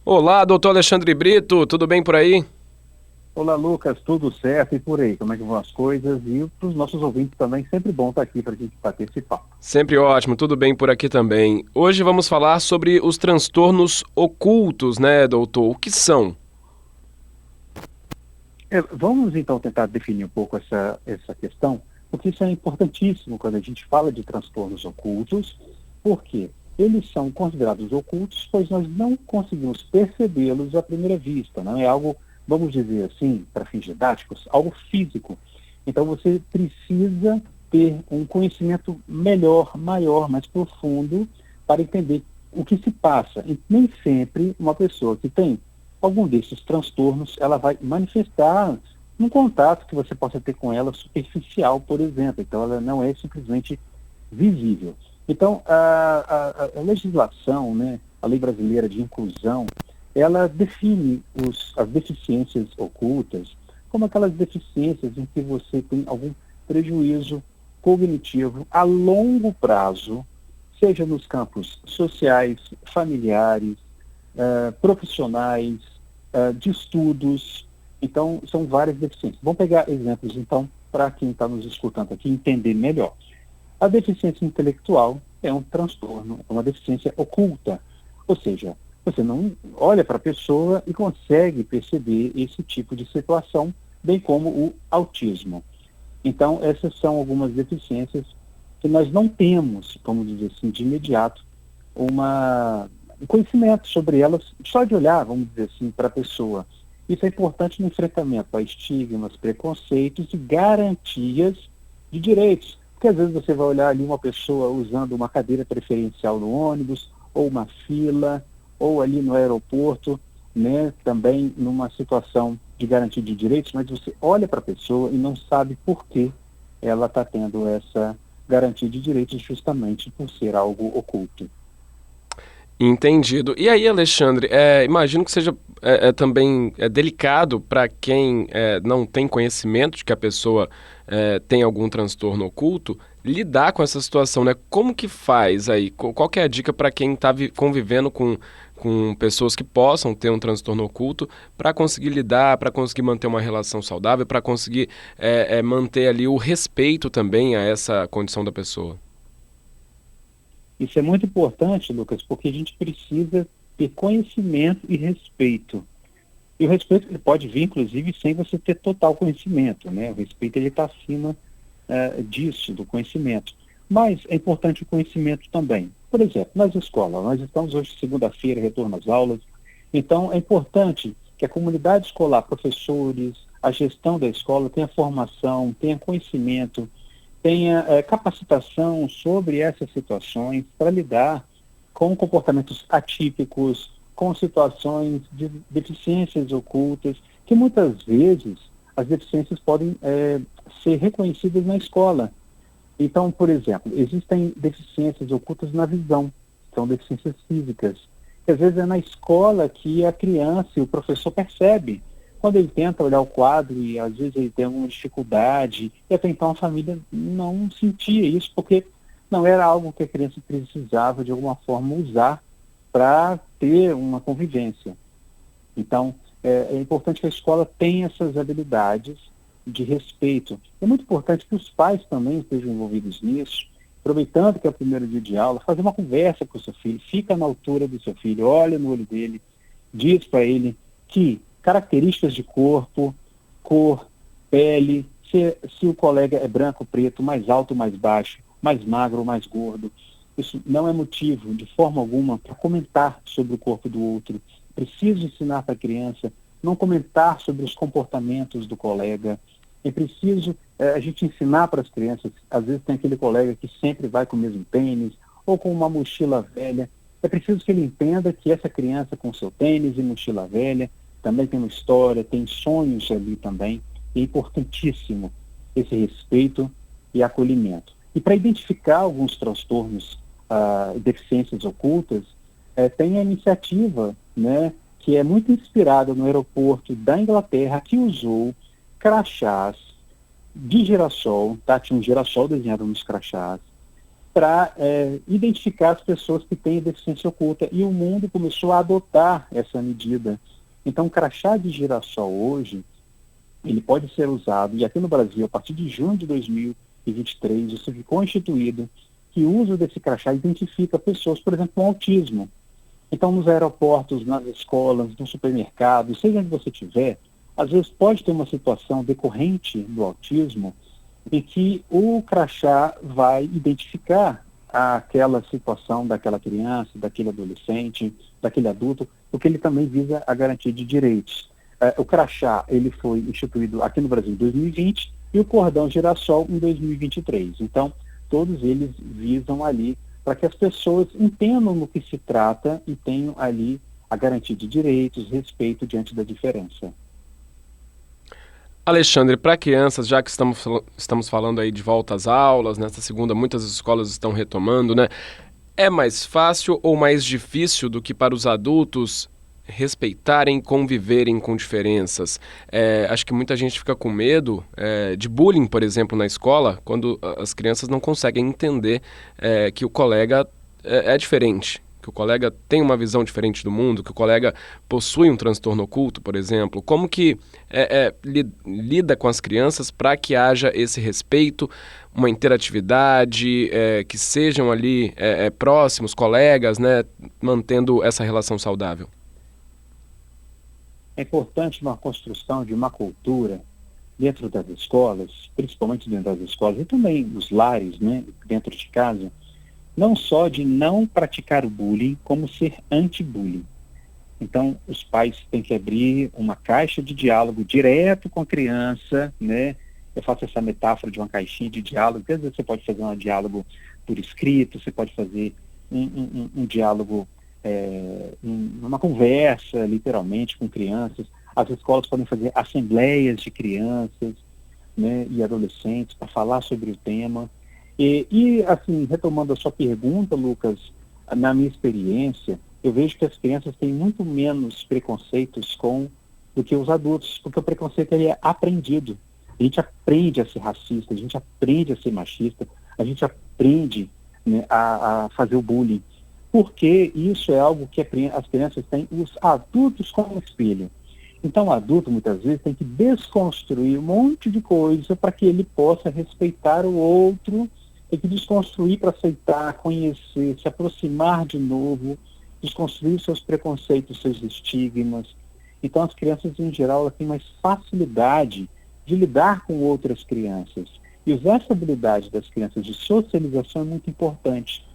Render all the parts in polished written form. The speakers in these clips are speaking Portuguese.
Olá, doutor Alexandre Brito, tudo bem por aí? Olá, Lucas, tudo certo? E por aí, como é que vão as coisas? E para os nossos ouvintes também, sempre bom estar aqui para a gente bater esse papo. Sempre ótimo, tudo bem por aqui também. Hoje vamos falar sobre os transtornos ocultos, né, doutor? O que são? Vamos então tentar definir um pouco essa questão, porque isso é importantíssimo quando a gente fala de transtornos ocultos, porque eles são considerados ocultos, pois nós não conseguimos percebê-los à primeira vista, não é algo, vamos dizer assim, para fins didáticos, algo físico. Então você precisa ter um conhecimento melhor, maior, mais profundo para entender o que se passa. E nem sempre uma pessoa que tem algum desses transtornos ela vai manifestar um contato que você possa ter com ela superficial, por exemplo. Então ela não é simplesmente visível. Então a legislação, né, a lei brasileira de inclusão, ela define as deficiências ocultas como aquelas deficiências em que você tem algum prejuízo cognitivo a longo prazo, seja nos campos sociais, familiares, profissionais, de estudos. Então, são várias deficiências. Vamos pegar exemplos, então, para quem está nos escutando aqui entender melhor. A deficiência intelectual é um transtorno, é uma deficiência oculta. Ou seja, você não olha para a pessoa e consegue perceber esse tipo de situação, bem como o autismo. Então, essas são algumas deficiências que nós não temos, vamos dizer assim, de imediato, um conhecimento sobre elas, só de olhar, vamos dizer assim, para a pessoa. Isso é importante no enfrentamento a estigmas, preconceitos e garantias de direitos. Porque às vezes você vai olhar ali uma pessoa usando uma cadeira preferencial no ônibus, ou uma fila, ou ali no aeroporto, né, também numa situação de garantia de direitos, mas você olha para a pessoa e não sabe por que ela está tendo essa garantia de direitos justamente por ser algo oculto. Entendido. E aí, Alexandre, imagino que seja também delicado para quem não tem conhecimento de que a pessoa tem algum transtorno oculto lidar com essa situação, né? Como que faz aí? Qual que é a dica para quem está convivendo com pessoas que possam ter um transtorno oculto para conseguir lidar, para conseguir manter uma relação saudável, para conseguir manter ali o respeito também a essa condição da pessoa? Isso é muito importante, Lucas, porque a gente precisa ter conhecimento e respeito. E o respeito ele pode vir, inclusive, sem você ter total conhecimento, né? O respeito ele está acima disso, do conhecimento. Mas é importante o conhecimento também. Por exemplo, nas escolas, nós estamos hoje segunda-feira, retorno às aulas, então é importante que a comunidade escolar, professores, a gestão da escola tenha formação, tenha conhecimento, tenha capacitação sobre essas situações para lidar com comportamentos atípicos, com situações de deficiências ocultas, que muitas vezes as deficiências podem ser reconhecidas na escola. Então, por exemplo, existem deficiências ocultas na visão, são deficiências físicas, que às vezes é na escola que a criança e o professor percebe. Quando ele tenta olhar o quadro e às vezes ele tem alguma dificuldade, e até então a família não sentia isso, porque não era algo que a criança precisava de alguma forma usar para ter uma convivência. Então, é importante que a escola tenha essas habilidades de respeito. É muito importante que os pais também estejam envolvidos nisso, aproveitando que é o primeiro dia de aula, fazer uma conversa com o seu filho, fica na altura do seu filho, olha no olho dele, diz para ele que características de corpo, cor, pele, se o colega é branco, preto, mais alto, mais baixo, mais magro, mais gordo, isso não é motivo, de forma alguma, para comentar sobre o corpo do outro. Preciso ensinar para a criança não comentar sobre os comportamentos do colega. É preciso a gente ensinar para as crianças. Às vezes tem aquele colega que sempre vai com o mesmo tênis ou com uma mochila velha. É preciso que ele entenda que essa criança com seu tênis e mochila velha também tem uma história, tem sonhos ali também. É importantíssimo esse respeito e acolhimento. E para identificar alguns transtornos, deficiências ocultas, tem a iniciativa, né, que é muito inspirada no aeroporto da Inglaterra, que usou crachás de girassol, tá? Tinha um girassol desenhado nos crachás, para identificar as pessoas que têm deficiência oculta. E o mundo começou a adotar essa medida. Então, o crachá de girassol hoje, ele pode ser usado, e aqui no Brasil, a partir de junho de 2023, isso ficou instituído, que o uso desse crachá identifica pessoas, por exemplo, com autismo. Então, nos aeroportos, nas escolas, no supermercado, seja onde você estiver, às vezes pode ter uma situação decorrente do autismo em que o crachá vai identificar aquela situação daquela criança, daquele adolescente, daquele adulto, porque ele também visa a garantia de direitos. O crachá, ele foi instituído aqui no Brasil em 2020 e o cordão girassol em 2023. Então, todos eles visam ali para que as pessoas entendam no que se trata e tenham ali a garantia de direitos, respeito diante da diferença. Alexandre, para crianças, já que estamos falando aí de volta às aulas, nesta segunda muitas escolas estão retomando, né? É mais fácil ou mais difícil do que para os adultos respeitarem e conviverem com diferenças? Acho que muita gente fica com medo de bullying, por exemplo, na escola, quando as crianças não conseguem entender que o colega é diferente, que o colega tem uma visão diferente do mundo, que o colega possui um transtorno oculto, por exemplo. Como que lida com as crianças para que haja esse respeito, uma interatividade, que sejam ali próximos, colegas, né, mantendo essa relação saudável? É importante uma construção de uma cultura dentro das escolas, principalmente dentro das escolas, e também nos lares, né, dentro de casa, não só de não praticar o bullying, como ser anti-bullying. Então, os pais têm que abrir uma caixa de diálogo direto com a criança, né? Eu faço essa metáfora de uma caixinha de diálogo, que às vezes você pode fazer um diálogo por escrito, você pode fazer um diálogo, uma conversa, literalmente, com crianças. As escolas podem fazer assembleias de crianças, né, e adolescentes para falar sobre o tema. E, assim, retomando a sua pergunta, Lucas, na minha experiência, eu vejo que as crianças têm muito menos preconceitos do que os adultos, porque o preconceito ele é aprendido. A gente aprende a ser racista, a gente aprende a ser machista, a gente aprende, né, a fazer o bullying, porque isso é algo que as crianças têm os adultos como espelho. Então, o adulto, muitas vezes, tem que desconstruir um monte de coisa para que ele possa respeitar o outro, tem que desconstruir para aceitar, conhecer, se aproximar de novo, desconstruir seus preconceitos, seus estigmas. Então, as crianças, em geral, elas têm mais facilidade de lidar com outras crianças. E usar essa habilidade das crianças de socialização é muito importante.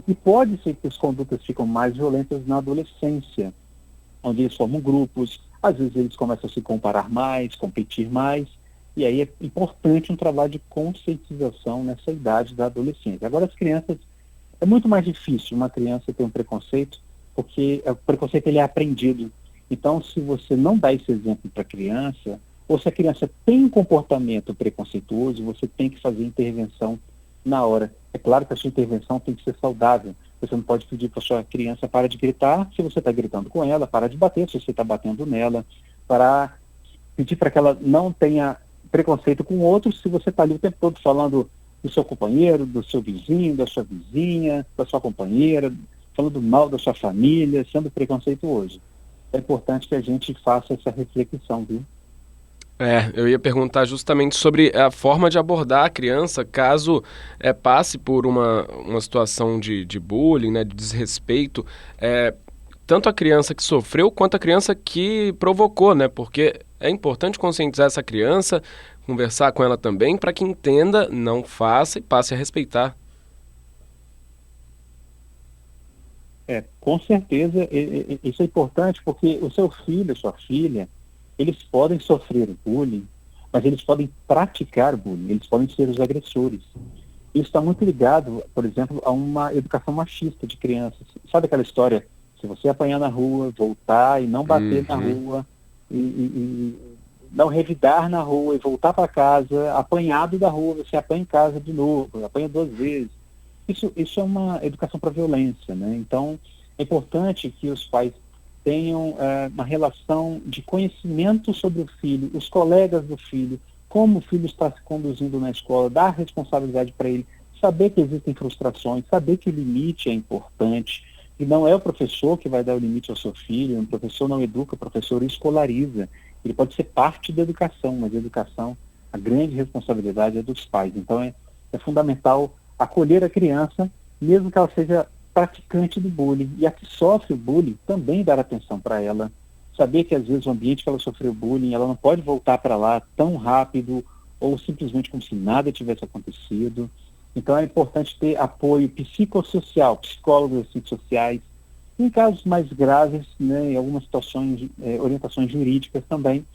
E pode ser que as condutas ficam mais violentas na adolescência, onde eles formam grupos, às vezes eles começam a se comparar mais, competir mais, e aí é importante um trabalho de conscientização nessa idade da adolescência. Agora, as crianças, é muito mais difícil uma criança ter um preconceito, porque o preconceito ele é aprendido. Então, se você não dá esse exemplo para a criança, ou se a criança tem um comportamento preconceituoso, você tem que fazer intervenção na hora. É claro que a sua intervenção tem que ser saudável. Você não pode pedir para a sua criança para de gritar se você está gritando com ela, para de bater se você está batendo nela, para pedir para que ela não tenha preconceito com outros se você está ali o tempo todo falando do seu companheiro, do seu vizinho, da sua vizinha, da sua companheira, falando mal da sua família, sendo preconceituoso. É importante que a gente faça essa reflexão, viu? Eu ia perguntar justamente sobre a forma de abordar a criança caso passe por uma situação de bullying, né, de desrespeito, tanto a criança que sofreu quanto a criança que provocou, né, porque é importante conscientizar essa criança, conversar com ela também para que entenda, não faça e passe a respeitar. Com certeza, isso é importante porque o seu filho, a sua filha, eles podem sofrer bullying, mas eles podem praticar bullying, eles podem ser os agressores. Isso está muito ligado, por exemplo, a uma educação machista de crianças. Sabe aquela história, se você apanhar na rua, voltar e não bater na rua, e não revidar na rua e voltar para casa, apanhado da rua, você apanha em casa de novo, apanha 2 vezes. Isso é uma educação para violência, né? Então, é importante que os pais tenham uma relação de conhecimento sobre o filho, os colegas do filho, como o filho está se conduzindo na escola, dar responsabilidade para ele, saber que existem frustrações, saber que o limite é importante, e não é o professor que vai dar o limite ao seu filho, o professor não educa, o professor escolariza. Ele pode ser parte da educação, mas a educação, a grande responsabilidade é dos pais. Então é fundamental acolher a criança, mesmo que ela seja praticante do bullying. E a que sofre o bullying, também dar atenção para ela. Saber que às vezes o ambiente que ela sofreu bullying, ela não pode voltar para lá tão rápido ou simplesmente como se nada tivesse acontecido. Então é importante ter apoio psicossocial, psicólogos assistentes sociais, em casos mais graves, né, em algumas situações, orientações jurídicas também,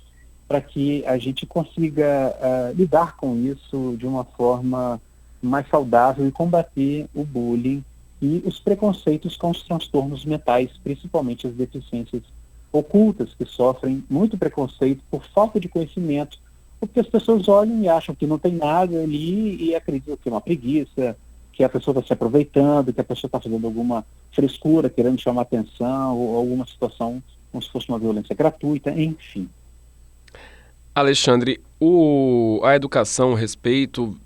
para que a gente consiga lidar com isso de uma forma mais saudável e combater o bullying e os preconceitos com os transtornos mentais, principalmente as deficiências ocultas, que sofrem muito preconceito por falta de conhecimento, porque as pessoas olham e acham que não tem nada ali e acreditam que é uma preguiça, que a pessoa está se aproveitando, que a pessoa está fazendo alguma frescura, querendo chamar atenção, ou alguma situação como se fosse uma violência gratuita, enfim. Alexandre, a educação, o respeito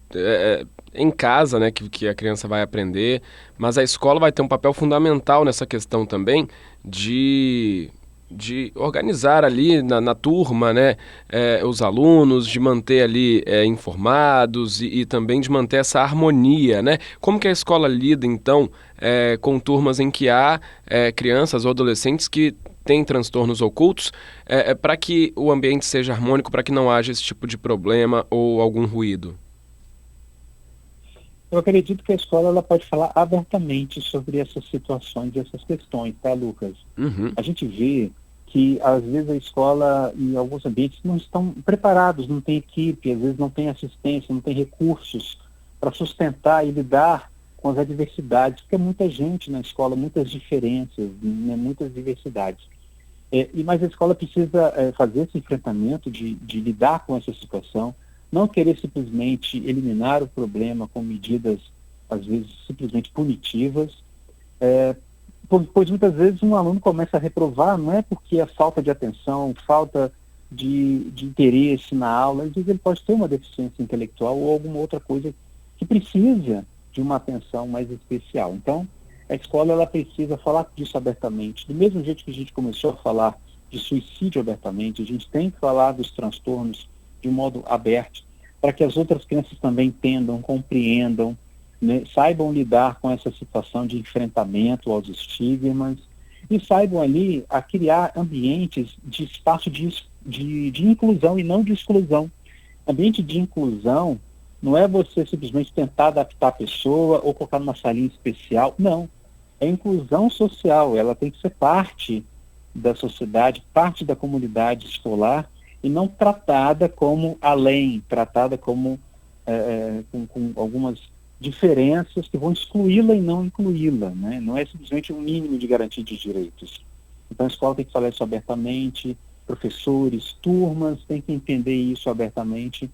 em casa, né, que a criança vai aprender, mas a escola vai ter um papel fundamental nessa questão também de organizar ali na turma, né, os alunos, de manter ali informados e também de manter essa harmonia, né? Como que a escola lida, então, com turmas em que há crianças ou adolescentes que têm transtornos ocultos, para que o ambiente seja harmônico, para que não haja esse tipo de problema ou algum ruído? Eu acredito que a escola ela pode falar abertamente sobre essas situações e essas questões, tá, Lucas? Uhum. A gente vê que, às vezes, a escola e alguns ambientes não estão preparados, não tem equipe, às vezes não tem assistência, não tem recursos para sustentar e lidar com as adversidades, porque é muita gente na escola, muitas diferenças, né, muitas diversidades. Mas a escola precisa fazer esse enfrentamento de lidar com essa situação, não querer simplesmente eliminar o problema com medidas, às vezes, simplesmente punitivas, pois muitas vezes um aluno começa a reprovar, não é porque é falta de atenção, falta de interesse na aula, às vezes ele pode ter uma deficiência intelectual ou alguma outra coisa que precisa de uma atenção mais especial. Então, a escola ela precisa falar disso abertamente. Do mesmo jeito que a gente começou a falar de suicídio abertamente, a gente tem que falar dos transtornos de um modo aberto, para que as outras crianças também entendam, compreendam, né, saibam lidar com essa situação de enfrentamento aos estigmas e saibam ali a criar ambientes de espaço de inclusão e não de exclusão. Ambiente de inclusão não é você simplesmente tentar adaptar a pessoa ou colocar numa salinha especial, não. É inclusão social, ela tem que ser parte da sociedade, parte da comunidade escolar e não tratada como além, tratada como com algumas diferenças que vão excluí-la e não incluí-la, né? Não é simplesmente um mínimo de garantia de direitos. Então a escola tem que falar isso abertamente, professores, turmas têm que entender isso abertamente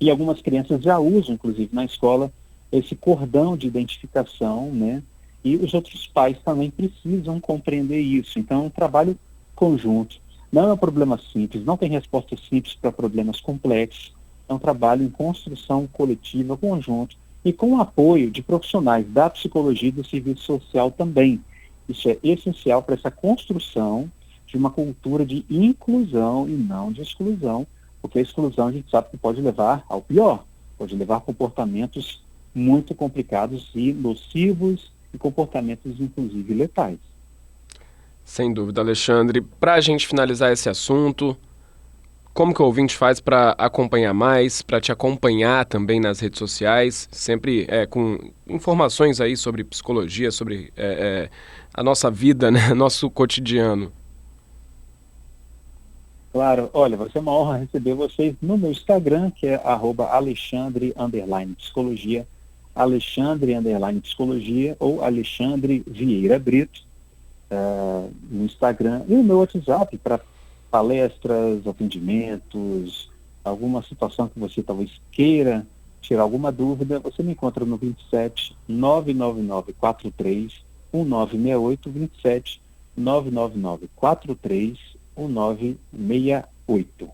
e algumas crianças já usam, inclusive na escola, esse cordão de identificação, né? E os outros pais também precisam compreender isso. Então é um trabalho conjunto. Não é um problema simples, não tem resposta simples para problemas complexos. É um trabalho em construção coletiva, conjunto, e com o apoio de profissionais da psicologia e do serviço social também. Isso é essencial para essa construção de uma cultura de inclusão e não de exclusão, porque a exclusão a gente sabe que pode levar ao pior, pode levar a comportamentos muito complicados e nocivos e comportamentos, inclusive, letais. Sem dúvida, Alexandre. Para a gente finalizar esse assunto, como que o ouvinte faz para acompanhar mais, para te acompanhar também nas redes sociais, sempre com informações aí sobre psicologia, sobre a nossa vida, né? Nosso cotidiano? Claro, olha, vai ser uma honra receber vocês no meu Instagram, que é @Alexandre_Psicologia, Alexandre_Psicologia ou Alexandre Vieira Brito, no Instagram, e o meu WhatsApp para palestras, atendimentos, alguma situação que você talvez queira tirar alguma dúvida, você me encontra no 27 99943 1968, 27 99943 1968.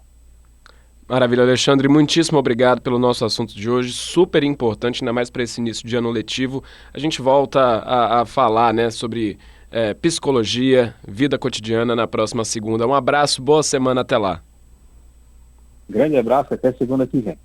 Maravilha, Alexandre, muitíssimo obrigado pelo nosso assunto de hoje, super importante, ainda mais para esse início de ano letivo. A gente volta a falar, né, sobre psicologia, vida cotidiana na próxima segunda. Um abraço, boa semana, até lá. Grande abraço, até segunda que vem.